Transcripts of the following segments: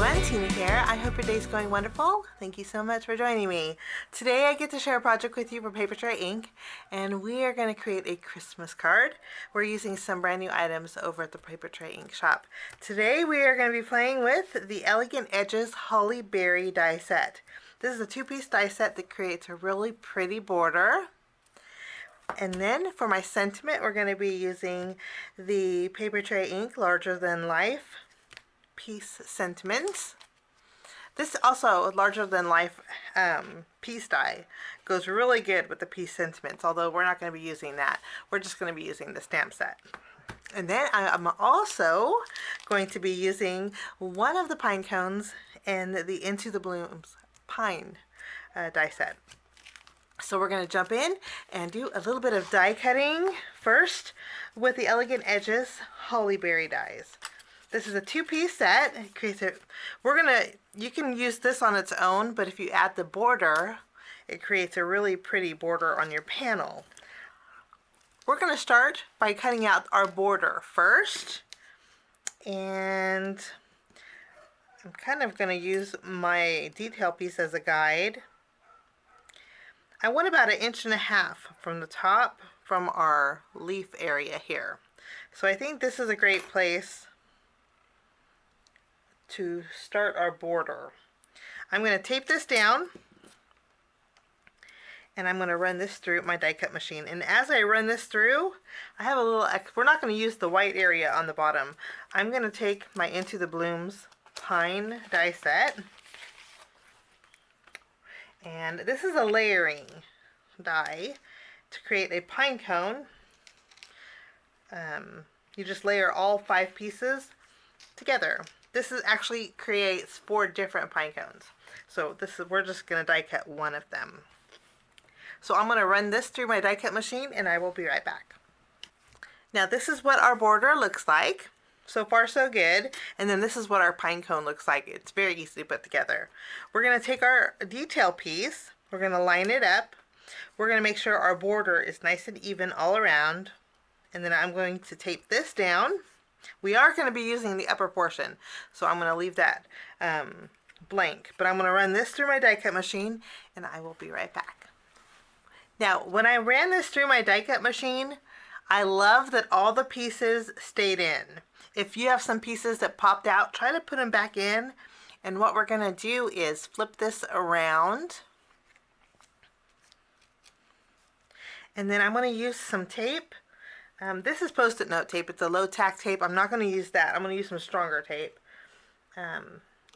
everyone, Tina here. I hope your day's going wonderful. Thank you so much for joining me. Today I get to share a project with you for PAPERTREY INK, and we are going to create a Christmas card. We're using some brand new items over at the PAPERTREY INK shop. Today we are going to be playing with the Elegant Edges Holly Berry die set. This is a two-piece die set that creates a really pretty border. And then for my sentiment, we're going to be using the PAPERTREY INK Larger Than Life piece sentiments. This also larger than life piece die goes really good with the piece sentiments, although we're not going to be using that. We're just going to be using the stamp set. And then I'm also going to be using one of the pine cones and the Into the Blooms pine die set. So we're going to jump in and do a little bit of die cutting first with the Elegant Edges Holly Berry dies. This is a two-piece set. It creates a, you can use this on its own, but if you add the border, it creates a really pretty border on your panel. We're going to start by cutting out our border first, and I'm kind of going to use my detail piece as a guide. I want about 1.5 inches from the top from our leaf area here. So I think this is a great place to start our border. I'm going to tape this down and I'm going to run this through my die cut machine. And as I run this through, I have a little, we're not going to use the white area on the bottom. I'm going to take my Into the Blooms pine die set, and this is a layering die to create a pine cone. You just layer all 5 pieces together. This actually creates 4 different pine cones. So we're just going to die cut one of them. So I'm going to run this through my die cut machine and I will be right back. Now this is what our border looks like. So far so good. And then this is what our pine cone looks like. It's very easy to put together. We're going to take our detail piece. We're going to line it up. We're going to make sure our border is nice and even all around. And then I'm going to tape this down. We are going to be using the upper portion, so I'm going to leave that blank. But I'm going to run this through my die cut machine, and I will be right back. Now, when I ran this through my die cut machine, I love that all the pieces stayed in. If you have some pieces that popped out, try to put them back in. And what we're going to do is flip this around. And then I'm going to use some tape. This is Post-it note tape. It's a low tack tape. I'm not going to use that. I'm going to use some stronger tape.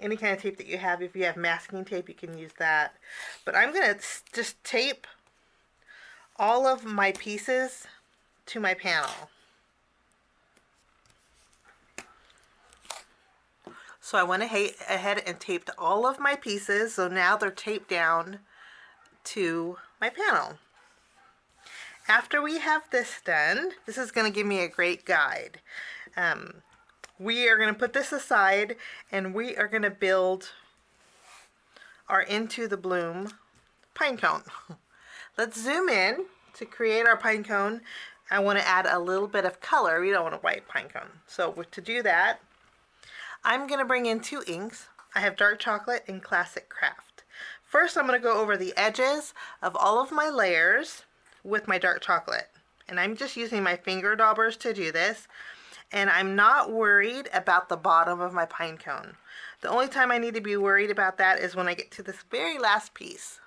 Any kind of tape that you have. If you have masking tape, you can use that. But I'm going to just tape all of my pieces to my panel. So I went ahead and taped all of my pieces. So now they're taped down to my panel. After we have this done, this is going to give me a great guide. We are going to put this aside and we are going to build our Into the Bloom pine cone. Let's zoom in to create our pine cone. I want to add a little bit of color. We don't want a white pine cone. So to do that, I'm going to bring in 2 inks. I have dark chocolate and classic craft. First, I'm going to go over the edges of all of my layers with my dark chocolate, and I'm just using my finger daubers to do this, and I'm not worried about the bottom of my pine cone. The only time I need to be worried about that is when I get to this very last piece.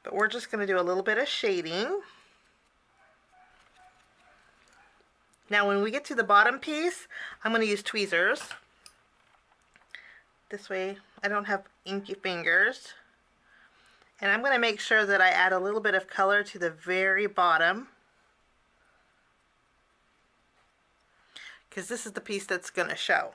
But we're just going to do a little bit of shading. Now when we get to the bottom piece, I'm going to use tweezers. This way I don't have inky fingers. And I'm going to make sure that I add a little bit of color to the very bottom, because this is the piece that's going to show.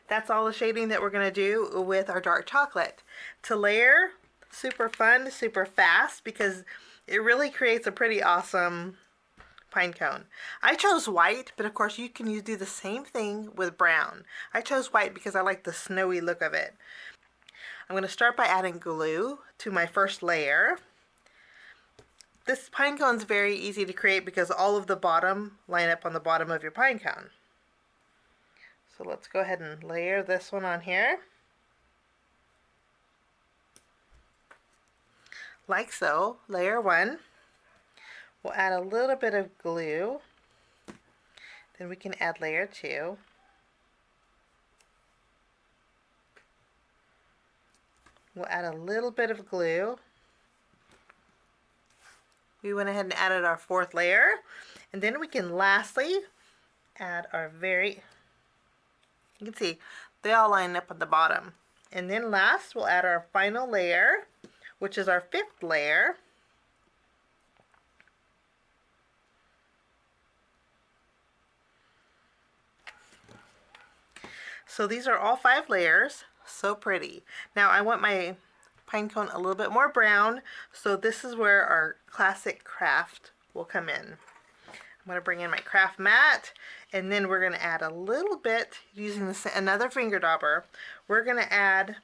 That's all the shading that we're going to do with our dark chocolate. To layer, super fun, super fast, because it really creates a pretty awesome pine cone. I chose white, but of course you can do the same thing with brown. I chose white because I like the snowy look of it. I'm going to start by adding glue to my first layer. This pine cone is very easy to create because all of the bottom line up on the bottom of your pine cone. So let's go ahead and layer this one on here. Like so, layer 1. We'll add a little bit of glue. Then we can add layer 2. We'll add a little bit of glue. We went ahead and added our 4th layer. And then we can lastly add our you can see they all line up at the bottom. And then last we'll add our final layer, which is our 5th layer. So these are all 5 layers. So pretty. Now I want my pine cone a little bit more brown, so this is where our classic craft will come in. I'm going to bring in my craft mat, and then we're going to add a little bit using another finger dauber. We're going to add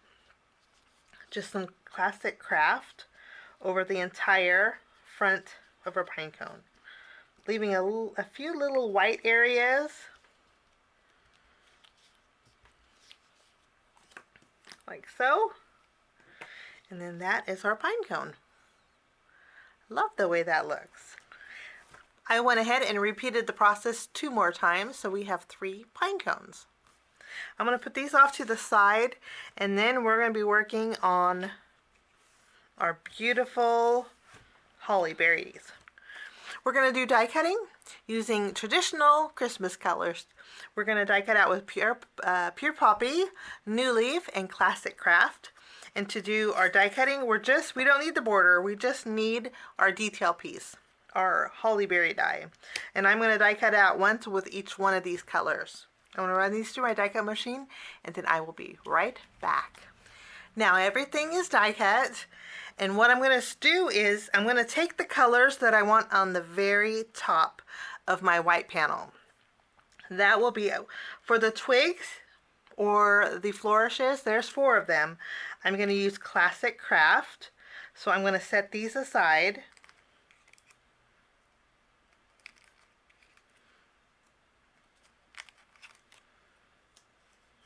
just some classic craft over the entire front of our pine cone, leaving a few little white areas like so. And then that is our pine cone. Love the way that looks. I went ahead and repeated the process 2 more times, so we have 3 pine cones. I'm going to put these off to the side, and then we're going to be working on our beautiful holly berries. We're going to do die cutting using traditional Christmas colors. We're going to die cut out with pure poppy, new leaf, and classic craft. And to do our die cutting, we don't need the border, we just need our detail piece, our holly berry die. And I'm going to die cut out once with each one of these colors. I'm going to run these through my die cut machine, and then I will be right back. Now everything is die cut, and what I'm going to do is I'm going to take the colors that I want on the very top of my white panel. That will be for the twigs or the flourishes. There's 4 of them. I'm going to use classic craft, so I'm going to set these aside.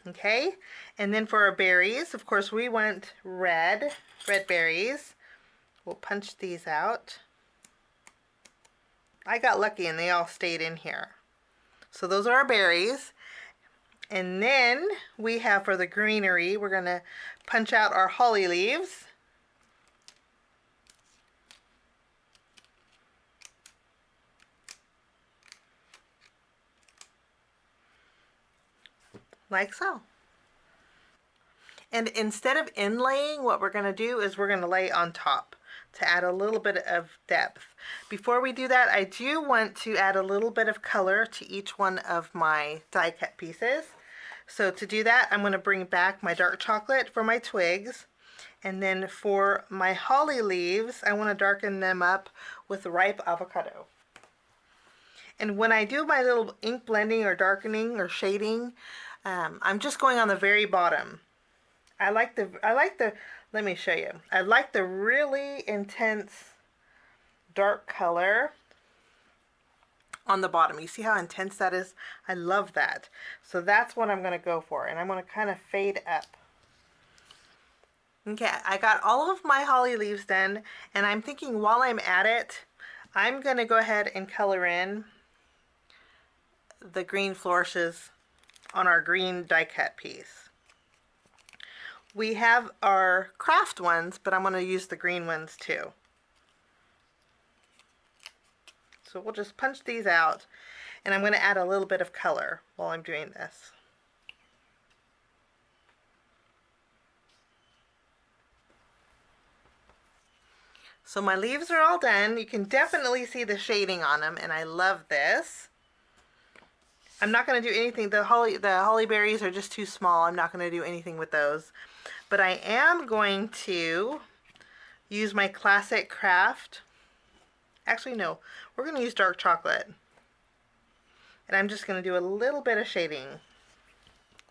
Okay, and then for our berries, of course we want red berries. We'll punch these out. I got lucky and they all stayed in here. So those are our berries. And then we have for the greenery, we're going to punch out our holly leaves. Like so. And instead of inlaying, what we're going to do is we're going to lay on top to add a little bit of depth. Before we do that, I do want to add a little bit of color to each one of my die cut pieces. So to do that, I'm going to bring back my dark chocolate for my twigs. And then for my holly leaves, I want to darken them up with ripe avocado. And when I do my little ink blending or darkening or shading, I'm just going on the very bottom. Let me show you. I like the really intense dark color on the bottom. You see how intense that is? I love that. So that's what I'm going to go for, and I'm going to kind of fade up. Okay, I got all of my holly leaves done, and I'm thinking while I'm at it, I'm going to go ahead and color in the green flourishes on our green die cut piece. We have our craft ones, but I'm going to use the green ones too. So we'll just punch these out, and I'm going to add a little bit of color while I'm doing this. So my leaves are all done. You can definitely see the shading on them, and I love this. I'm not going to do anything. The holly berries are just too small. I'm not going to do anything with those. But I am going to use my classic craft. Actually, no. We're going to use dark chocolate. And I'm just going to do a little bit of shading.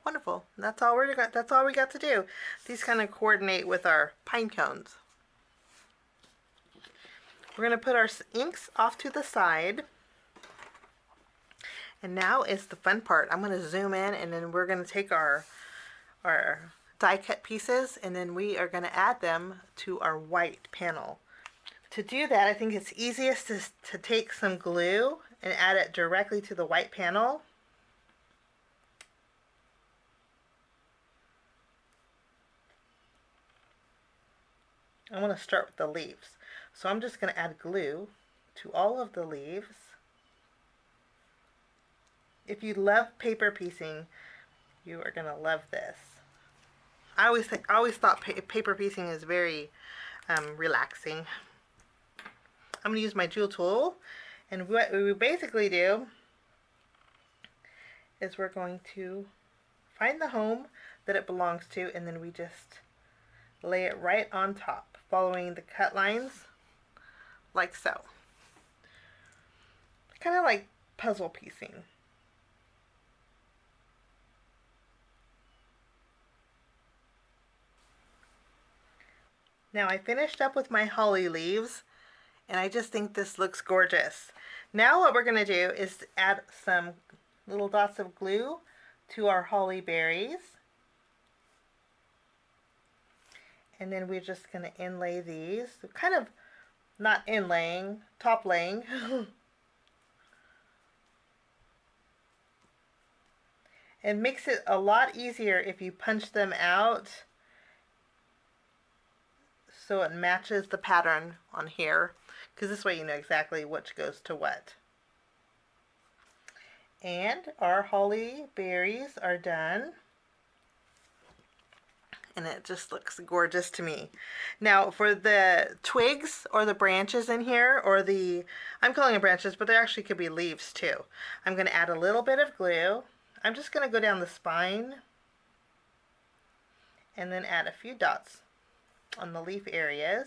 Wonderful. That's all we got to do. These kind of coordinate with our pine cones. We're going to put our inks off to the side. And now is the fun part. I'm going to zoom in, and then we're going to take our die cut pieces, and then we are going to add them to our white panel. To do that, I think it's easiest to take some glue and add it directly to the white panel. I want to start with the leaves. So I'm just going to add glue to all of the leaves. If you love paper piecing, you are going to love this. I always thought paper piecing is very relaxing. I'm going to use my jewel tool, and what we basically do is we're going to find the home that it belongs to, and then we just lay it right on top, following the cut lines like so. Kind of like puzzle piecing. Now I finished up with my holly leaves, and I just think this looks gorgeous. Now what we're going to do is add some little dots of glue to our holly berries. And then we're just going to inlay these. So kind of not inlaying, top laying. It makes it a lot easier if you punch them out so it matches the pattern on here, because this way you know exactly which goes to what. And our holly berries are done, and it just looks gorgeous to me. Now for the twigs or the branches in here, or I'm calling them branches, but there actually could be leaves too. I'm going to add a little bit of glue. I'm just going to go down the spine and then add a few dots on the leaf areas.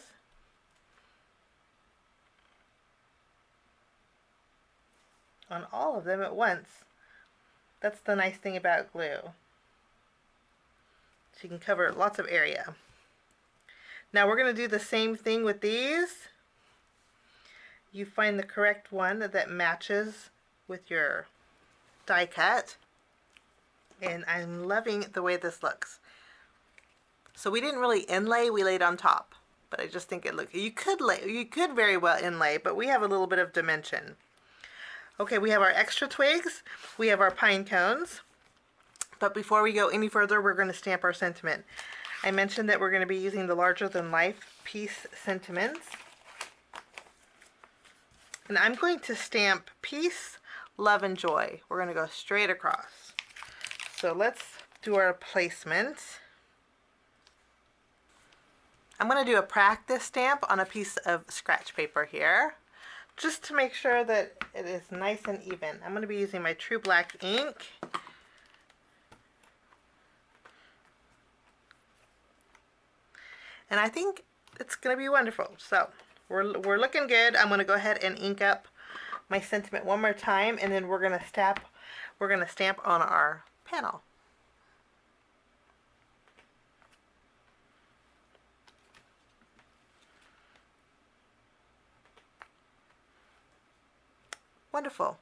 On all of them at once. That's the nice thing about glue. So you can cover lots of area. Now we're going to do the same thing with these. You find the correct one that matches with your die cut. And I'm loving the way this looks. So we didn't really inlay, we laid on top. But I just think it looks, you could very well inlay, but we have a little bit of dimension. Okay, we have our extra twigs, we have our pine cones. But before we go any further, we're going to stamp our sentiment. I mentioned that we're going to be using the larger than life piece sentiments. And I'm going to stamp peace, love, and joy. We're going to go straight across. So let's do our placement. I'm going to do a practice stamp on a piece of scratch paper here, just to make sure that it is nice and even. I'm going to be using my True Black ink. And I think it's going to be wonderful. So we're looking good. I'm going to go ahead and ink up my sentiment one more time, and then we're going to stamp on our panel. Wonderful.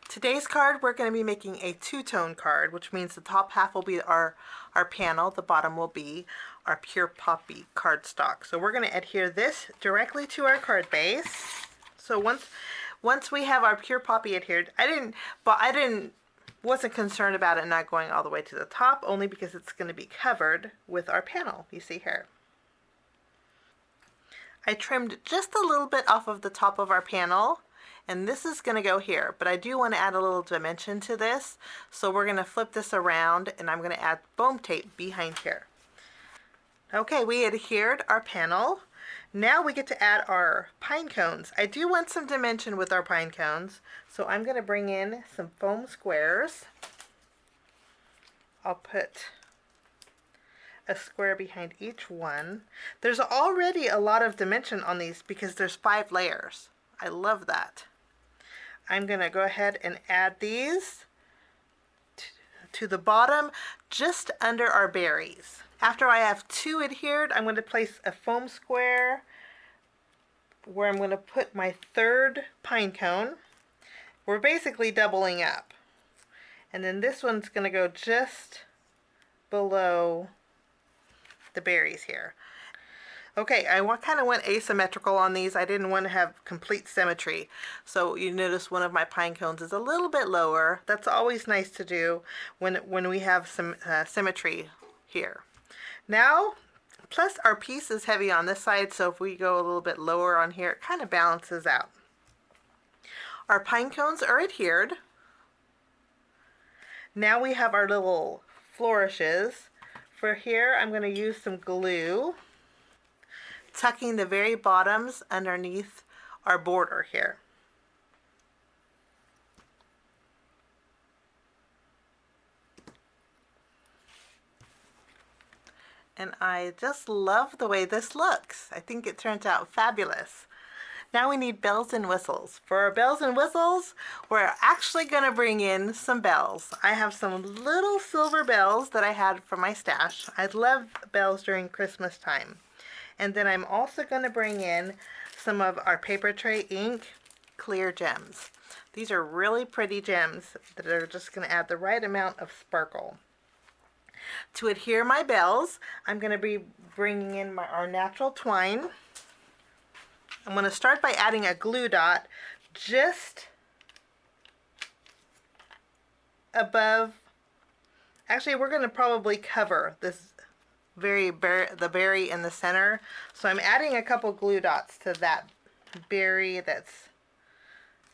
Today's card, we're going to be making a two-tone card, which means the top half will be our panel, the bottom will be our pure poppy cardstock. So we're going to adhere this directly to our card base. So once we have our pure poppy adhered, wasn't concerned about it not going all the way to the top, only because it's going to be covered with our panel, you see here. I trimmed just a little bit off of the top of our panel, and this is going to go here, but I do want to add a little dimension to this, so we're going to flip this around, and I'm going to add foam tape behind here. Okay, we adhered our panel. Now we get to add our pine cones. I do want some dimension with our pine cones, so I'm going to bring in some foam squares. I'll put a square behind each one. There's already a lot of dimension on these because there's 5 layers. I love that. I'm going to go ahead and add these to the bottom just under our berries. After I have 2 adhered, I'm going to place a foam square where I'm going to put my 3rd pine cone, we're basically doubling up. And then this one's going to go just below the berries here. Okay, I kind of went asymmetrical on these. I didn't want to have complete symmetry. So you notice one of my pine cones is a little bit lower. That's always nice to do when we have some symmetry here. Now, plus our piece is heavy on this side, so if we go a little bit lower on here, it kind of balances out. Our pine cones are adhered. Now we have our little flourishes. For here, I'm going to use some glue, tucking the very bottoms underneath our border here. And I just love the way this looks. I think it turns out fabulous. Now we need bells and whistles. For our bells and whistles, we're actually going to bring in some bells. I have some little silver bells that I had from my stash. I love bells during Christmas time. And then I'm also going to bring in some of our PAPERTREY ink clear gems. These are really pretty gems that are just going to add the right amount of sparkle. To adhere my bells, I'm going to be bringing in our natural twine. I'm going to start by adding a glue dot just above. Actually, we're going to probably cover this the berry in the center. So I'm adding a couple glue dots to that berry that's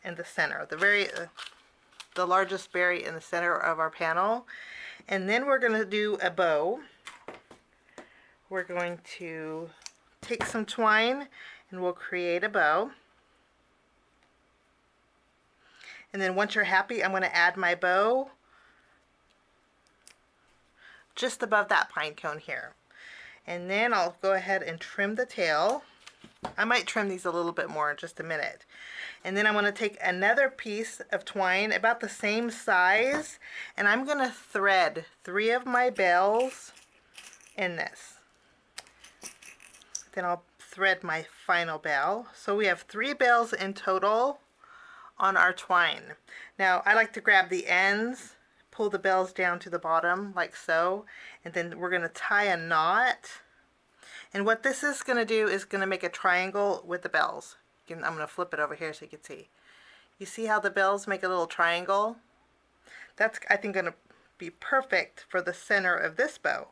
in the center. The largest berry in the center of our panel. And then we're going to do a bow. We're going to take some twine and we'll create a bow. And then once you're happy, I'm going to add my bow just above that pine cone here. And then I'll go ahead and trim the tail. I might trim these a little bit more in just a minute. And then I'm going to take another piece of twine about the same size, and I'm going to thread 3 of my bells in this. Then I'll thread my final bell. So we have 3 bells in total on our twine. Now I like to grab the ends, pull the bells down to the bottom like so, and then we're going to tie a knot. And what this is going to do is going to make a triangle with the bells. I'm going to flip it over here so you can see. You see how the bells make a little triangle? That's, I think, going to be perfect for the center of this bow.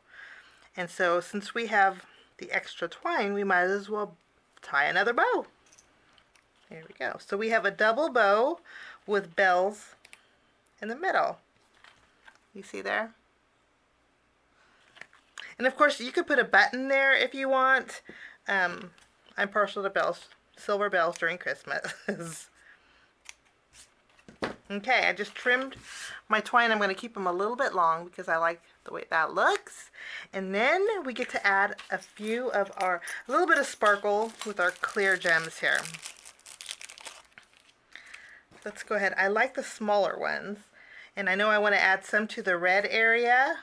And so since we have the extra twine, we might as well tie another bow. There we go. So we have a double bow with bells in the middle. You see there? And of course you could put a button there if you want. I'm partial to bells, silver bells during Christmas. Okay, I just trimmed my twine. I'm going to keep them a little bit long because I like the way that looks. And then we get to add a little bit of sparkle with our clear gems here. Let's go ahead. I like the smaller ones. And I know I want to add some to the red area.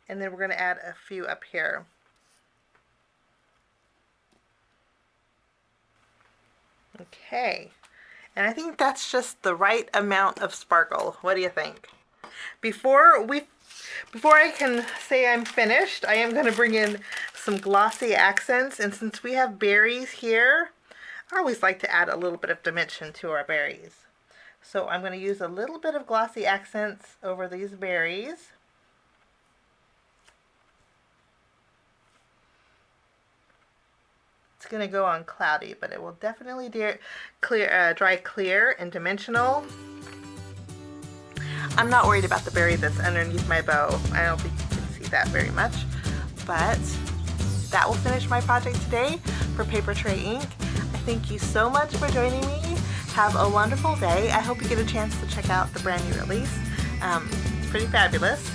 And then we're going to add a few up here. Okay. And I think that's just the right amount of sparkle. What do you think? Before I can say I'm finished, I am going to bring in some glossy accents. And since we have berries here, I always like to add a little bit of dimension to our berries. So I'm going to use a little bit of glossy accents over these berries. It's going to go on cloudy, but it will definitely dry clear and dimensional. I'm not worried about the berry that's underneath my bow. I don't think you can see that very much, but that will finish my project today for PAPERTREY Ink. I thank you so much for joining me. Have a wonderful day. I hope you get a chance to check out the brand new release. It's pretty fabulous.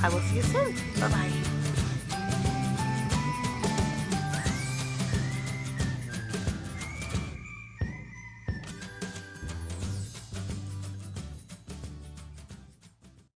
I will see you soon. Bye-bye.